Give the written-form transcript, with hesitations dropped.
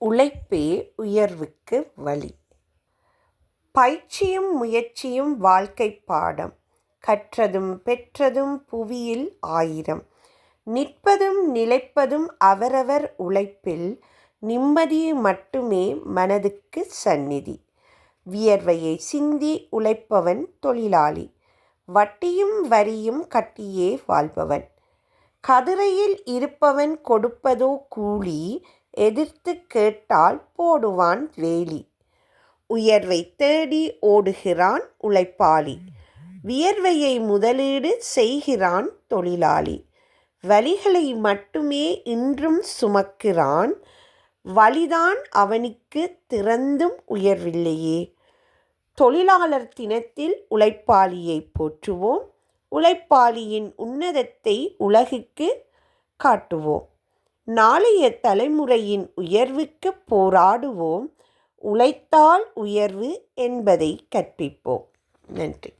உழைப்பே உயர்வுக்கு வழி. பயிற்சியும் முயற்சியும் வாழ்க்கைப் பாடம். கற்றதும் பெற்றதும் புவியில் 1000. நிற்பதும் நிலைப்பதும் அவரவர் உழைப்பில். நிம்மதி மட்டுமே மனதுக்கு சந்நிதி. வியர்வையை சிந்தி உழைப்பவன் தொழிலாளி. வட்டியும் வரியும் கட்டியே வாழ்பவன். கதிரையில் இருப்பவன் கொடுப்பதோ கூலி. எதிர்த்து கேட்டால் போடுவான் வேலி. உயர்வை தேடி ஓடுகிறான் உழைப்பாளி. வியர்வையை முதலீடு செய்கிறான் தொழிலாளி. வலிகளை மட்டுமே இன்றும் சுமக்கிறான். வலிதான் அவனுக்கு திறந்தும் உயர்வில்லையே. தொழிலாளர் தினத்தில் உழைப்பாளியை போற்றுவோம். உழைப்பாளியின் உன்னதத்தை உலகுக்கு காட்டுவோம். நாளைய தலைமுறையின் உயர்வுக்கு போராடுவோம். உழைத்தால் உயர்வு என்பதை கற்பிப்போம். நன்றி.